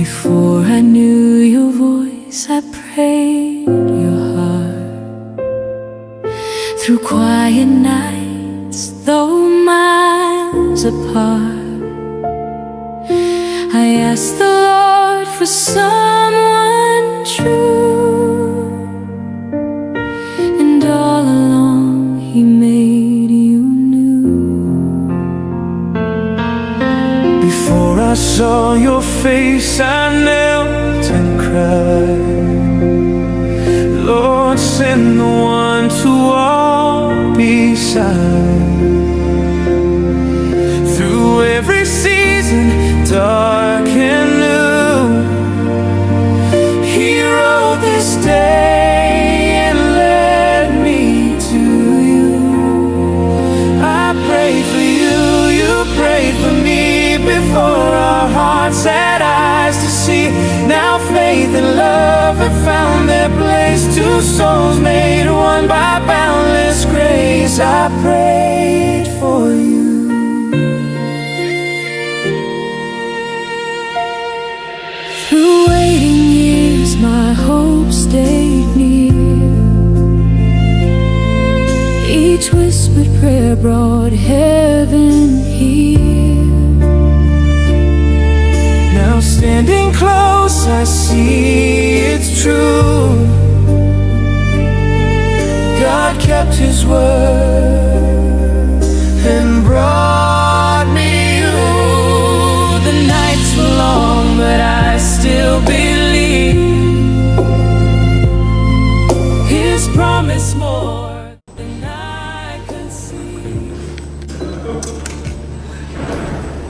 Before I knew your voice, I prayed your heart. Through quiet nights, though miles apart, I asked the Lord for someone true, and all along He made you new. Before I saw your face, I knelt and cried. Lord, send the one to walk beside. Through every season, dark and new, He wrote this day and led me to you. I prayed for you, you prayed for me, before our hearts had eyes to see. Now faith and love have found their place, two souls made one by boundless grace. I prayed for you. Through waiting years, my hope stayed near. Each whispered prayer brought heaven here. Now standing close, I see it's true. God kept His word and brought me you. The nights were long, but I still believe His promise more than I could see.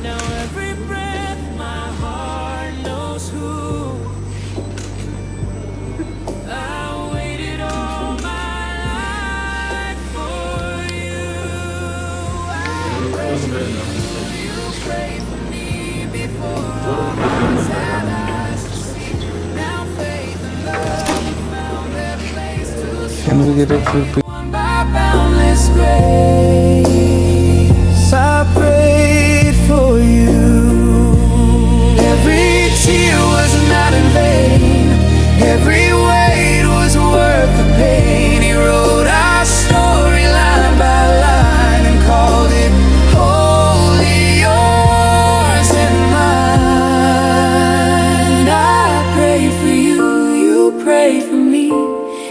Now every breath my heart knows who I waited all my life for you. I prayed for you, you prayed for me, before our hearts had eyes to see. Now faith and love found their place to see. One by boundless grace, I prayed for you. Every tear was not in vain, every weight was worth the pain. He wrote our story line by line and called it wholly yours and mine. I prayed for you, you prayed for me,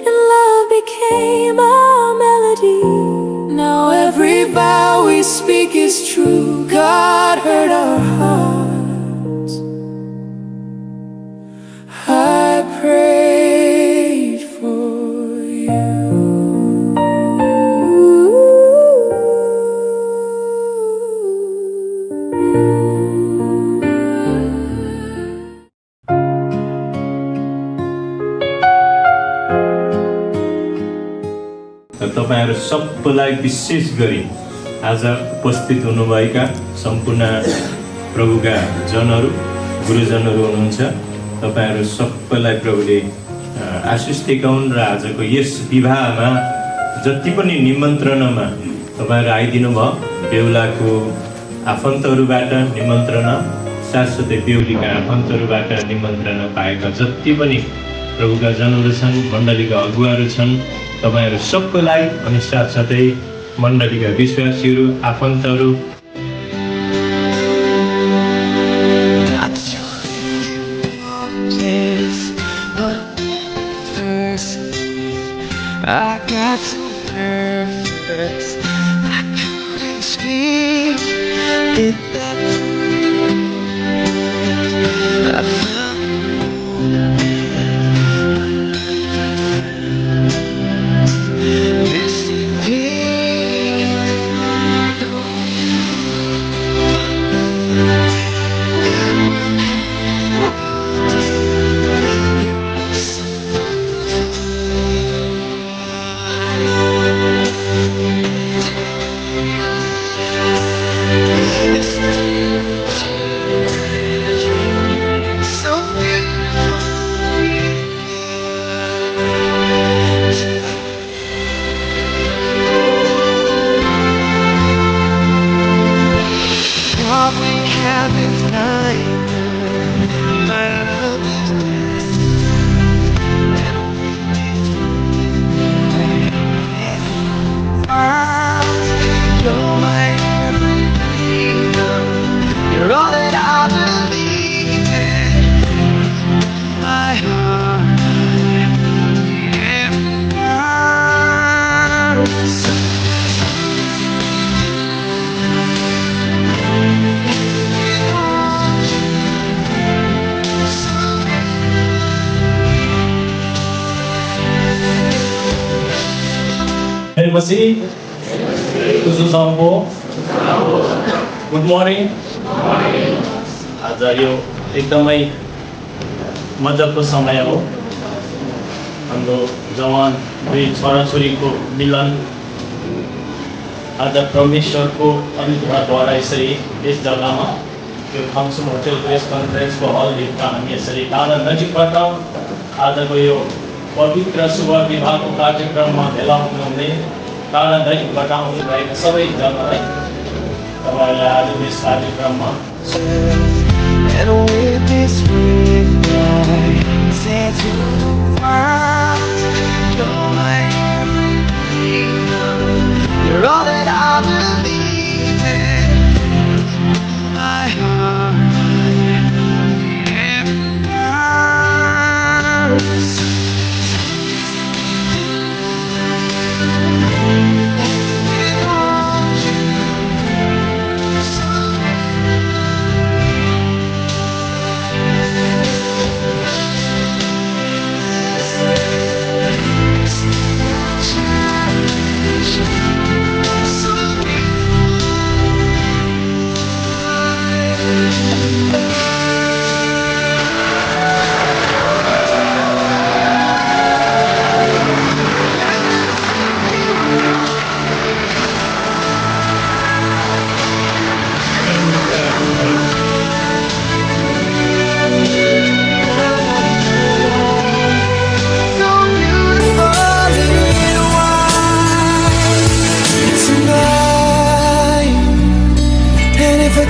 and love became our melody. Now every vow we speak is true. God heard our hearts. I prayed for you. तपाईहरु सबैलाई विशेष गरी आज उपस्थित हुनुभएका सम्पूर्ण प्रभुका जनहरू गुरुजनहरू हुनुहुन्छ। तपाईहरु सबैलाई प्रभुले आशिष दिकाउन् र आजको यस विवाहमा जति पनि निमन्त्रणामा तपाईहरु आइदिनु भयो, बेहुलाको आफन्तहरूबाट निमन्त्रणा, साथसाथै बेहुलीका आफन्तहरूबाट निमन्त्रणा पाएका जति पनि प्रभुका जनहरू छन्, मण्डलीका अगुवाहरू छन्, तपाईहरु सबैलाई अनि साथसाथै मण्डलीका विश्वासीहरू, आफन्तहरू I got so nervous I couldn't speak it that I felt my love is dead. You're my everything. You're all that I believe in. My heart burns. Masih, khusus sampo. Good morning. आज यो एकदमै मजाको समय हो। हाम्रो जवान दुई छोराछोरीको मिलन आज परमेश्वरको अनुग्रहद्वारा यसरी यस जग्गामा यो थम्सन होटल प्रेस कन्फरेन्सको हलभित्र हामी यसरी टाढा नजिकबाट आजको यो पवित्र शुभ विवाहको कार्यक्रममा भेला हुनुहुने टाढा नजिकबाट आउनुभएका सबैजनालाई तपाईँहरूलाई आज यस कार्यक्रममा And with this ring I say to the world, you're my everything. You're all that I believe in. My heart burns.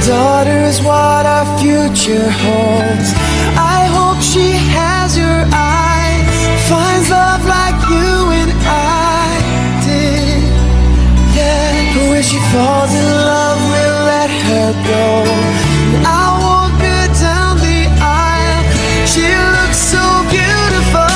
Daughter is what our future holds. I hope she has your eyes, finds love like you and I did. Yeah, but when she falls in love, we'll let her go. And I walk her down the aisle. She looks so beautiful.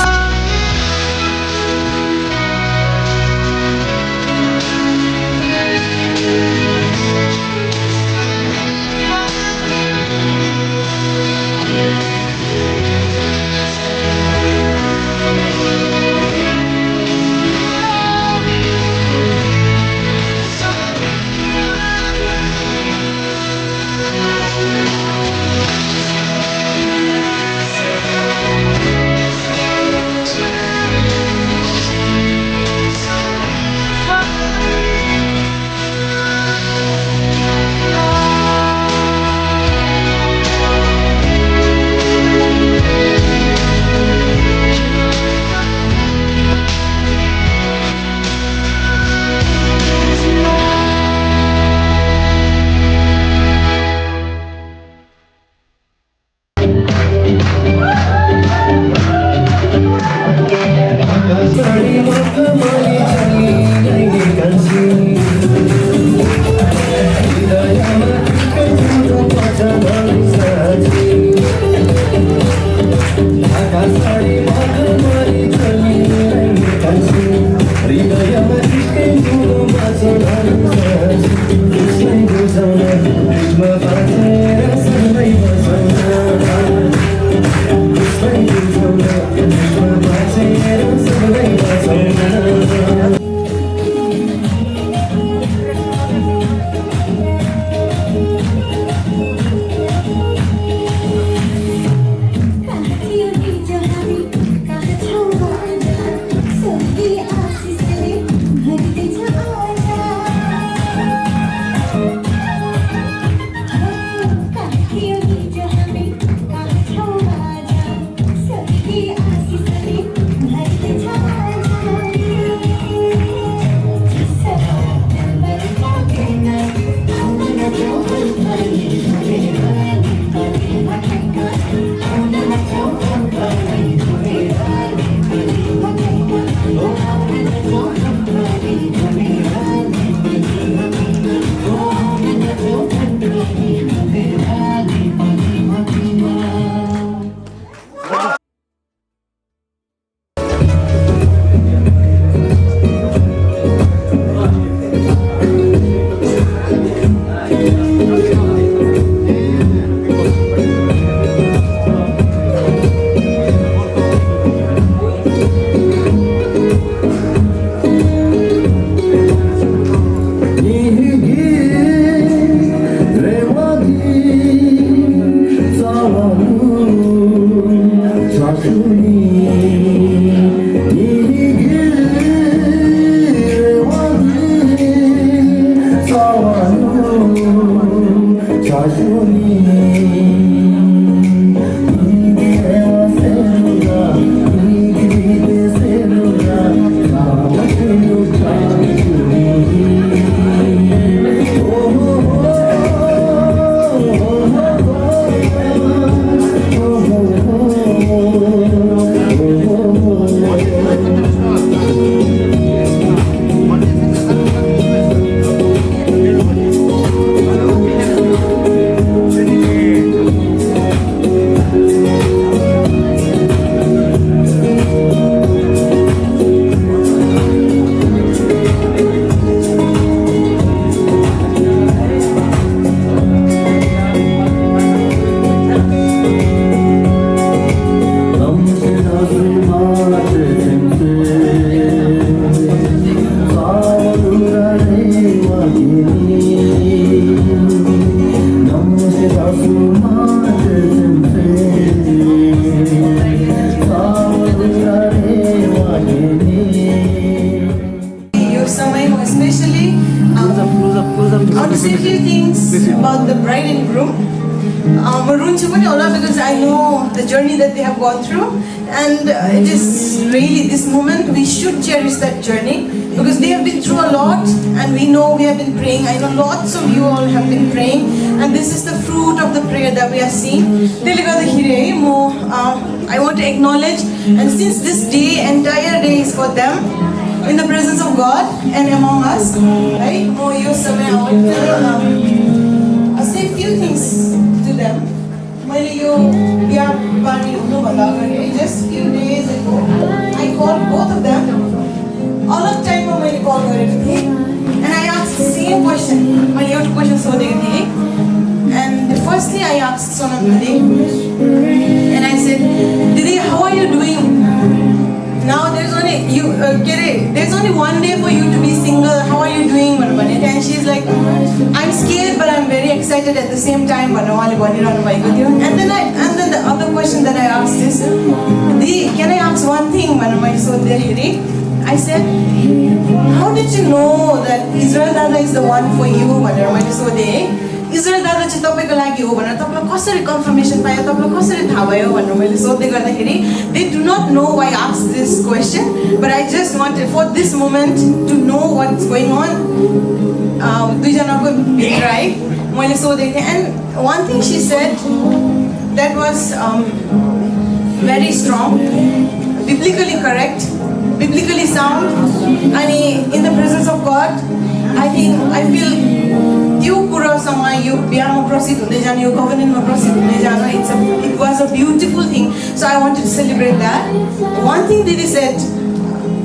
Your समय especially I want to say a few things about the bride and groom. Because I know the journey that they have gone through, and it is really this moment we should cherish that journey because they have been through a lot, and we know we have been praying. I know lots of you all have been praying, and this is the fruit of the prayer that we are seeing. I want to acknowledge, and since this day, entire day is for them in the presence of God and among us, right? I'll say a few things to them. Just few days ago, I called both of them. All of time I called and I asked the same question. My question so and firstly I asked Sonam Didi, and I said, Didi, how are you doing? Now there's only one day for you to be single. How are you doing? And she's like, I'm scared, but I'm very excited at the same time. And then the other question that I asked is, can I ask one thing? I said, how did you know that Israel Dada is the one for you? Israel Dada चाहिँ तपाईको लागि हो भनेर तपाईलाई कसरी confirmation पायो तपाईलाई कसरी थाहा भयो भनेर मैले सोध्दै गर्दाखेरि they do not know why I asked this question, but I just wanted for this moment to know what's going on. दुई जनाको भित्र है मैले सोधेको थिएँ, and one thing she said that was very strong, biblically correct, biblically sound, and in the presence of God, I feel यो कुरासँग यो बिहामा प्रसिद्ध हुँदै जाने यो कभनेन्टमा प्रसिद्ध हुँदै जान it was a beautiful thing, so I wanted to celebrate that. One thing Didi said,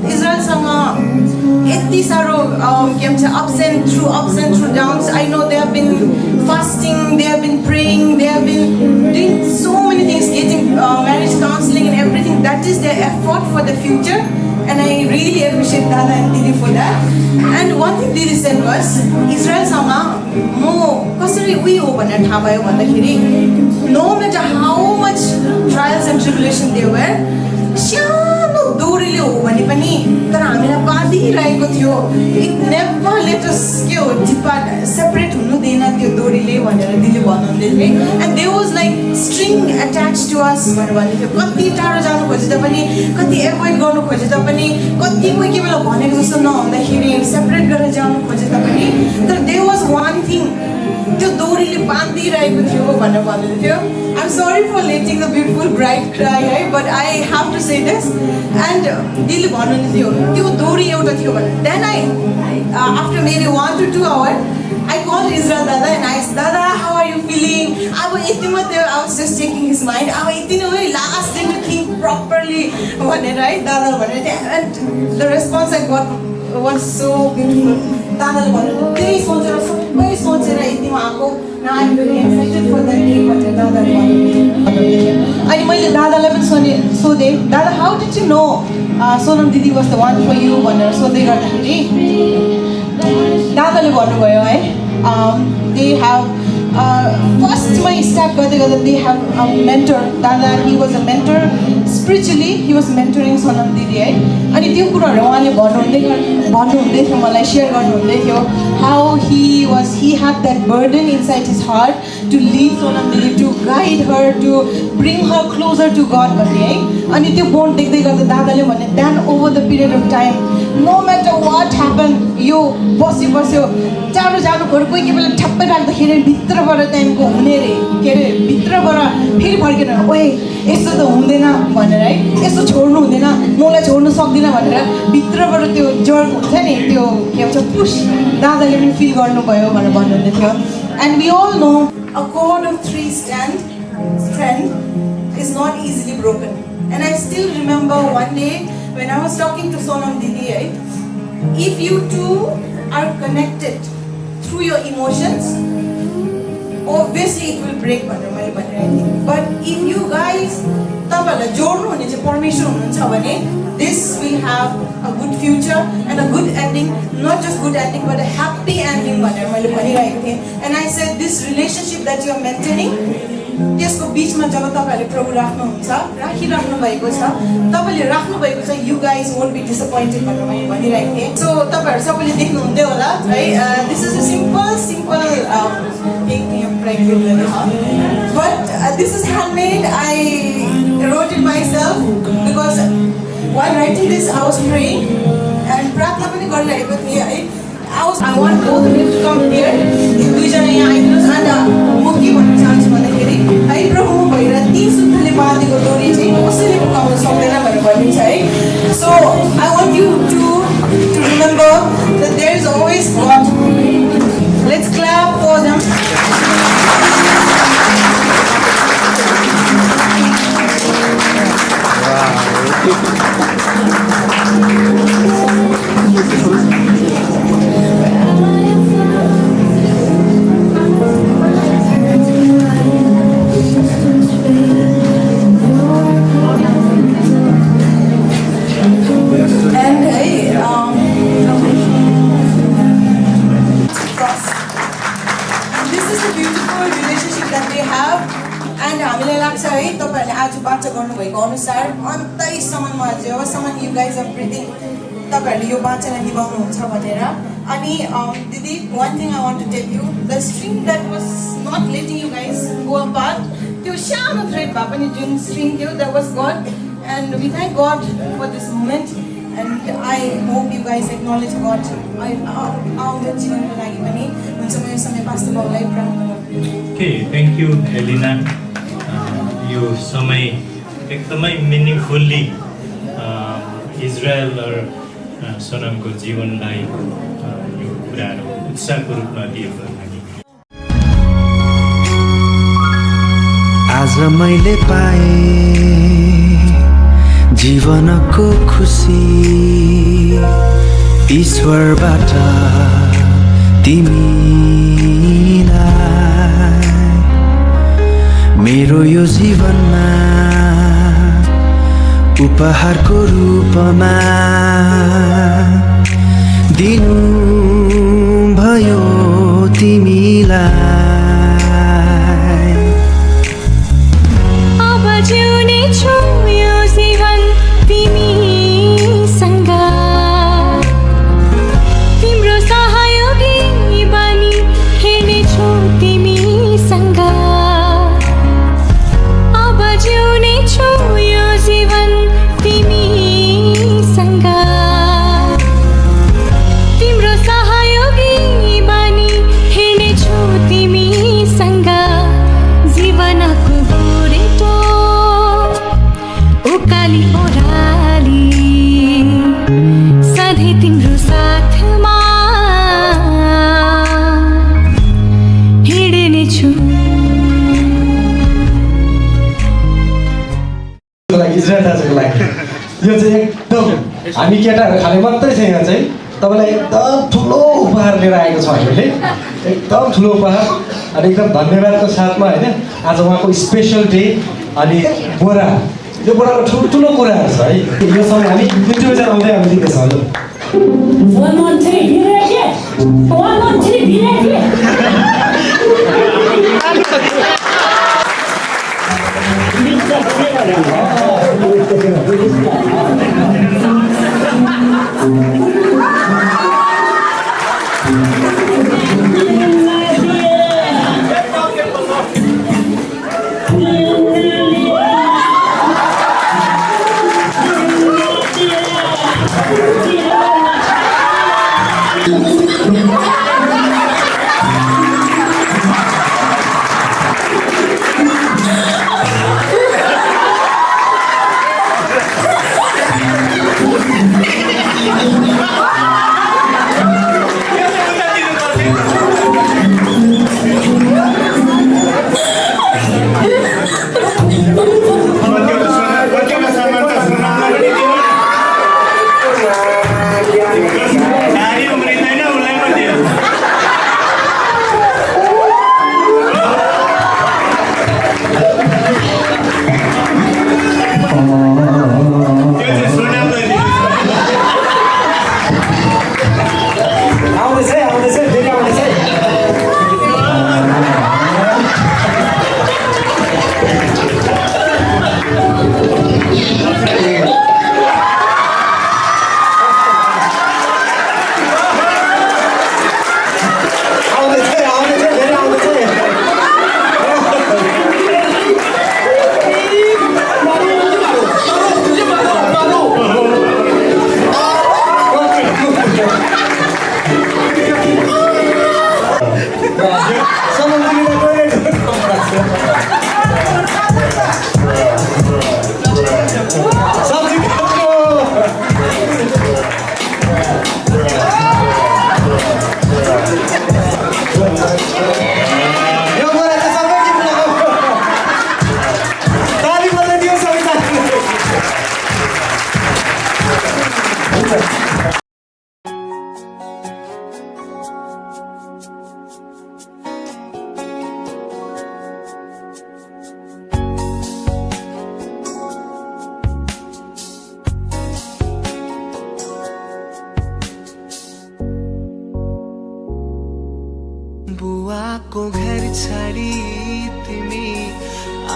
इजरायलसँग यति सारो के भन्छ ups and through downs. I know they have been fasting, they have been praying, they have been doing so many things, getting marriage counseling and everything. That is their effort for the future, and I really appreciate Dada and Didi for that. And one thing Didi said was, इजरायलसँग म कसरी उही हो भनेर थाहा भयो भन्दाखेरि no matter how much trials and tribulation they were, सानो दोरीले हो भने पनि तर हामीलाई बाँधिरहेको थियो. It never let us के हो separate हुनु दिएन त्यो दोरीले भनेर दिदीले भन्नुहुँदै थिए. And there was like string attached to us भनेर भन्दै थियो. कति टाढो जानु खोजे तापनि, कति एभोइड गर्नु खोजे तापनि, कति कोही के बेला भनेको जस्तो नहुँदाखेरि सेपरेट गरेर जानु खोजे तापनि, तर there was one thing, त्यो दोरीले बाँधिरहेको थियो भनेर भन्दै थियो. I'm sorry for letting the beautiful bride cry, right? But I have to say this. And दिदीले भन्नुहुँदै थियो त्यो दोरी एउटा थियो भनेर. Then after maybe 1 to 2 hours, I called Israel Dada and I asked, Dada, how are you feeling? I was just checking his mind. Last day to think properly, right? Dada, and the response I got was so beautiful. Dada, now I'm very excited for that day. And मैले दादालाई पनि सोधेँ, Dada, how did you know Sonam Didi was the one for you भनेर सोध्दै गर्दाखेरि दादाले भन्नुभयो है, they have first my start गर्दै गर्दा they have a mentor. Dada, he was a mentor spiritually, he was mentoring Sonam Didi है. अनि त्यो कुराहरु उहाँले भन्नुहुँदै थियो, मलाई शेयर गर्नुहुँदै थियो how he had that burden inside his heart to lead Sonam Didi, to guide her, to bring her closer to God भन्ने है. अनि त्यो बोन्ड देख्दै गर्दा दादाले भने then over the period of time, no matter what happened, यो बस्यो टाढो जानु खोर कोही के बेला ठप्पै राख्दाखेरि भित्रबाट त्यहाँको हुने रे के रे भित्रबाट फेरि फर्केर ओए यस्तो त हुँदैन भनेर है, यस्तो छोड्नु हुँदैन, मलाई छोड्नु सक्दिन भनेर भित्रबाट त्यो जड हुन्छ नि त्यो के भन्छ पुश दादाले पनि फिल गर्नुभयो भनेर भन्नुहुँदै थियो. And we all know a cord of 3 strand is not easily broken. And I still remember one day when I was talking to Sonam Didi, if you two are connected through your emotions, obviously it will break. But if you guys, तपाईँहरूलाई जोड्नु हुने चाहिँ परमेश्वर हुनुहुन्छ भने this will have a good future and a good ending, not just good ending but a happy ending भनेर मैले भनिरहेको थिएँ. And I said this relationship that you are maintaining, त्यसको बीचमा जब तपाईहरुले प्रभु राख्नुहुन्छ, राखिराख्नु भएको छ, तपाईले राख्नु भएको छ, you guys won't be disappointed भनेर मैले भनिरहेको थिएँ. So तपाईहरु सबैले देख्नु हुँदै होला है. This is a simple but this is handmade. I wrote it myself because while writing this I was praying and प्रार्थना पनि गरिरहेको थिएँ है. I want both of you to come here. दुईजना यहाँ आइदिनुहोस्. अनि म के भन्न चाहन्छु भन्दाखेरि है प्रभु म भएर 3 सूत्रले बाँधेको डोरी चाहिँ कसैले पकाउन सक्दैन भनेर भनिन्छ है. So I want you to remember that there is always God. Let's clap for them. अनुसार अन्तैसम्ममा जबसम्म you guys are breathing तपाईहरुले यो वाचन निभाउनुहुन्छ भनेर. अनि दिदी, one thing I want to tell you, the string that was not letting you guys go apart, त्यो सानो thread भए पनि जुन string थियो, that was God, and we thank God for this moment, and I hope you guys acknowledge God. आउँदो जीवनको लागि पनि हुन्छ. म यो समय पास्टर बाबुलाई प्रार्थना गर्छु. Okay, thank you Elina. यो समय एकदमै मिनिङफुल्ली इजरायल र सोनमको जीवनलाई यो कुराहरू उत्साहको रूपमा दिएको लागि. आज मैले पाएँ जीवनको खुसी ईश्वरबाट तिमीलाई. मेरो यो जीवनमा उपहारको रूपमा दिनु भयो तिमीलाई. अब जिउने छु यो जीवन तिमीसँग, तिम्रो सहयोगी बनी हिँड्नेछु तिमीसँग. अब जिउने छु यो जीवन तिमीसँग, तिम्रो सहयोगी बनी हिँड्नेछु तिमीसँग. जीवनको गोरेटो उकाली ओह्राली सधैँ तिम्रो साथमा हिँड्नेछु. इजरायल दाजुको लागि यो चाहिँ एकदम हामी केटाहरू खाने मात्रै छ. यहाँ चाहिँ तपाईँलाई एकदम ठुलो उपहार लिएर आएको छ हामीले, एकदम ठुलो उपहार. अनि एकदम धन्यवादको साथमा होइन, आज उहाँको स्पेसल डे. अनि बोरा, यो बोराको ठुल्ठुलो कुराहरू छ है. यो समय हामी इन्डिभिजुअल आउँदै हामी दिँदैछौँ. हजुर 113 भिरेके 113 भिरेके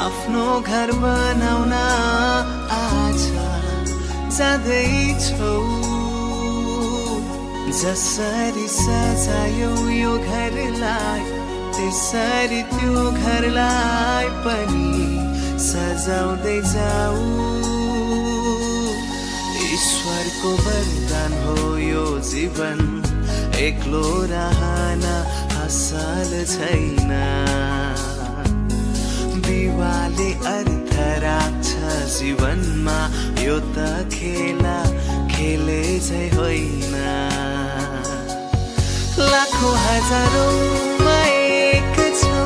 आफ्नो घर बनाउन आज जाँदैछौ जसरी सजायौ यो घरलाई त्यसरी त्यो घरलाई पनि सजाउँदै जाऊ ईश्वरको वरदान हो यो जीवन एक्लो रहन असल छैन विवाहले अर्थ राख्छ जीवनमा यो त खेला खेले चाहिँ होइन लाखौँ हजारौँमा एक छौ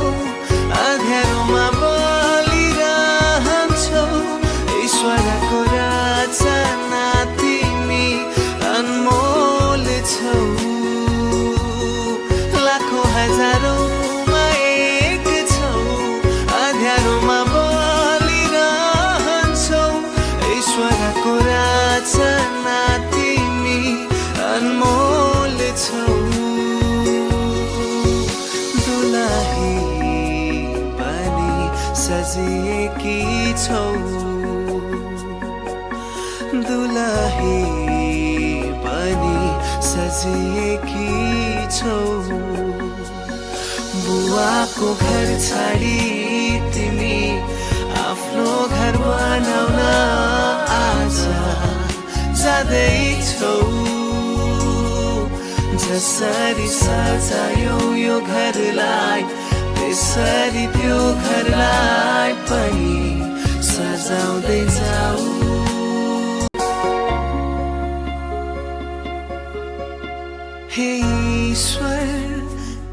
अँध्यारोमा बलिरहन्छौ ईश्वरको रचना तिमी अनमोल छौ लाखौँ हजारौँमा एक छौ अँध्यारोमा बलिरहन्छौ ईश्वरको रचना तिमी अनमोल छौ दुलही पनि सजिएकी छौ दुलही पनि सजिएकी छौ बुवाको घर छाडी तिमी आफ्नो घर बनाउन आज जाँदैछौ जसरी सजायौ यो घरलाई त्यसरी त्यो घरलाई पनि सजाउँदै जाऊ हे ईश्वर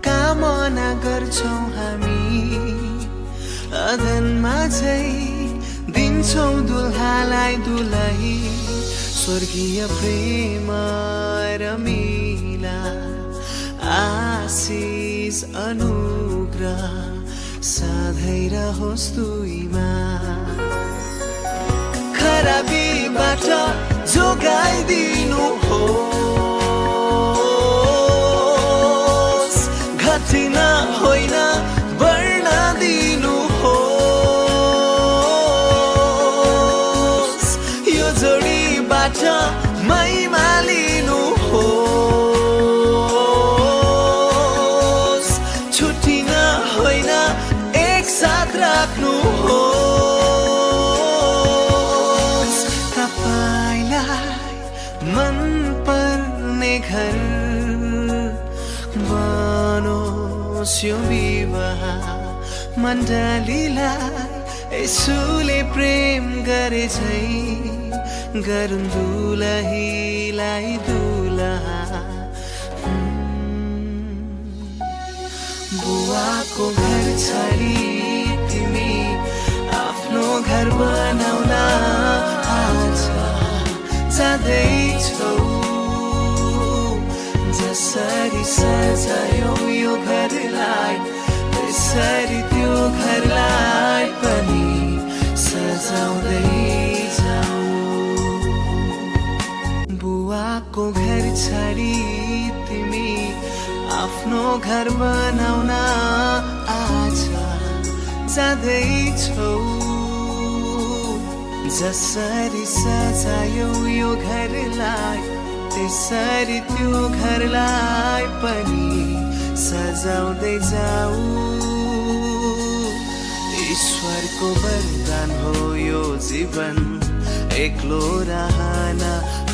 कामना गर्छौँ हामी अदनमा चाहिँ दिन्छौँ दुल्हालाई दुलही स्वर्गीय प्रेम र मिला आशिष अनुग्रह सधैँ रहोस् दुईमा खराबीबाट जोगाइदिनु होस् घटिन होइन बढ्न दिनु होस् यो जोडीबाट महिमा लिनु होस् छुट्टिन होइन एक साथ राख्नु होस् तपाईलाई मन पर्ने घर बनोस् यो विवाह मण्डलीलाई यसुले प्रेम गरे झै गरुन् दुलहीलाई दुलहा बुवाको घर छाडी तिमी आफ्नो घर बनाउन आज जाँदैछौ जसरी सजायौ यो घरलाई त्यसरी त्यो घरलाई पनि सजाउँदै जाऊ बुवाको घर छाडी तिमी आफ्नो घर बनाउन आज जाँदैछौ जसरी सजायौ यो घरलाई त्यसरी त्यो घरलाई पनि सजाउँदै जाऊ ईश्वरको वरदान हो यो जीवन एक्लो रहन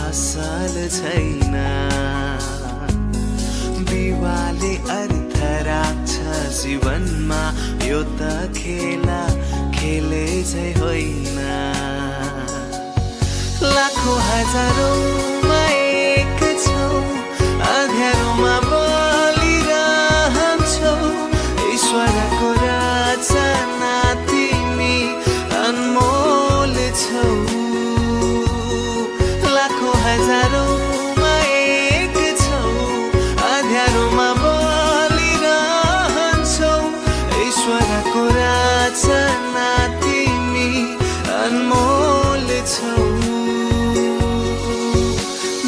असल छैन विवाहले अर्थ राख्छ जीवनमा यो त खेला खेले चाहिँ होइन लाखौँ हजारौँमा एक छौ अँध्यारोमा बलिरहन्छौ ईश्वरको रचना तिमी अनमोल छौ लाखौँ हजारौँमा एक छौ अँध्यारोमा बलिरहन्छौ ईश्वरको रचना तिमी अनमोल छौ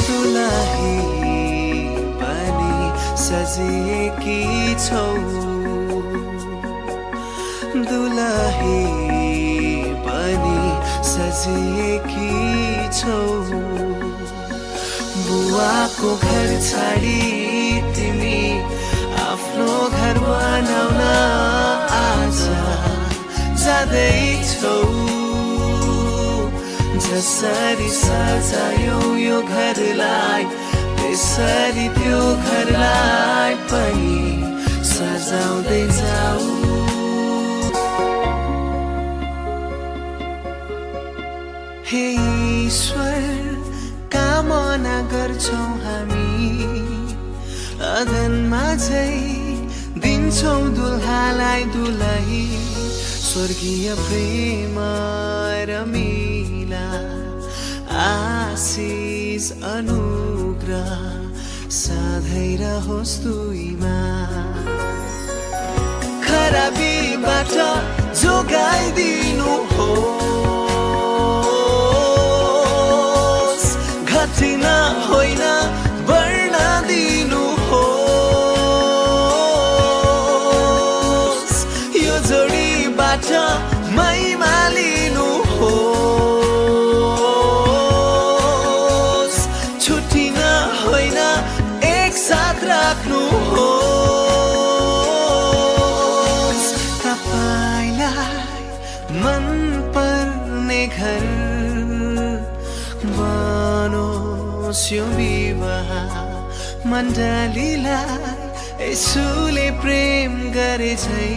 दुलही पनि सजिएकी छौ दुलही जिएकी छौ बुवाको घर छाडी तिमी आफ्नो घर बनाउन आज जाँदैछौ जसरी सजायौ यो घरलाई त्यसरी त्यो घरलाई पनि सजाउँदै जाऊ हे ईश्वर कामना गर्छौं हामी अदनमा चाहिँ दिन्छौं दुल्हालाई दुलही स्वर्गीय प्रेम र मिला आशिष अनुग्रह सधैँ रहोस् दुईमा खराबीबाट जोगाइदिनु हो घटिन होइन बढ्न दिनु हो यो जोडीबाट महिमा लिनु हो छुट्टिन होइन एक साथ राख्नु हो तपाईलाई मन पर्ने घर बनोस् यो विवाह मण्डलीलाई यसुले प्रेम गरे झै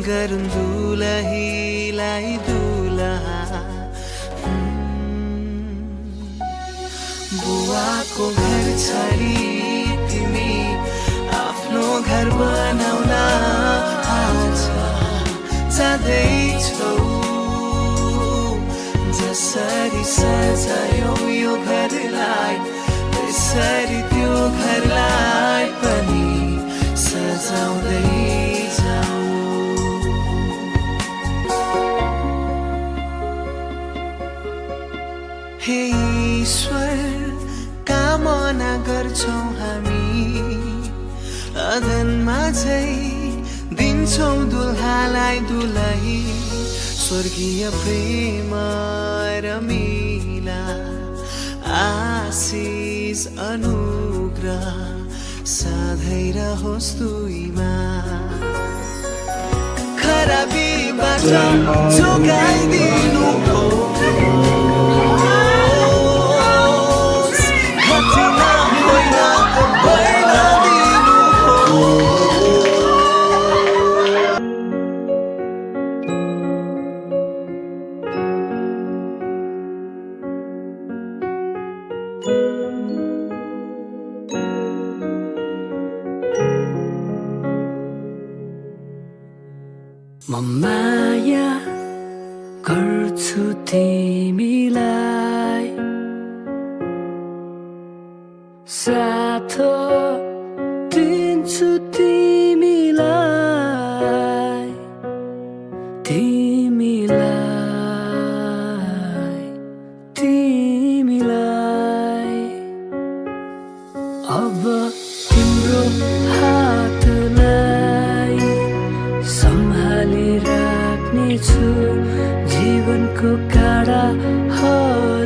गरुन् दुलहीलाई दुलहा बुवाको घर छाडी तिमी आफ्नो घर बनाउन आज जाँदैछौ जसरी सजायौ यो घरलाई त्यसरी त्यो घरलाई पनि सजाउँदै जाऊ हे ईश्वर कामना गर्छौं हामी अदनमा चाहिँ दिन्छौं दुल्हालाई दुलही स्वर्गीय प्रेम र मिला आशिष अनुग्रह सधैँ रहोस् दुईमा खराबीबाट जोगाइदिनु हो घटिन होइन बढ्न दिनु हो म माया गर्छु तिमीलाई साथ दिन्छु तिमीलाई तिमीलाई तिमीलाई अब तिम्रो हातलाई सम्हाली राख्नेछु जीवनको काँडाहरू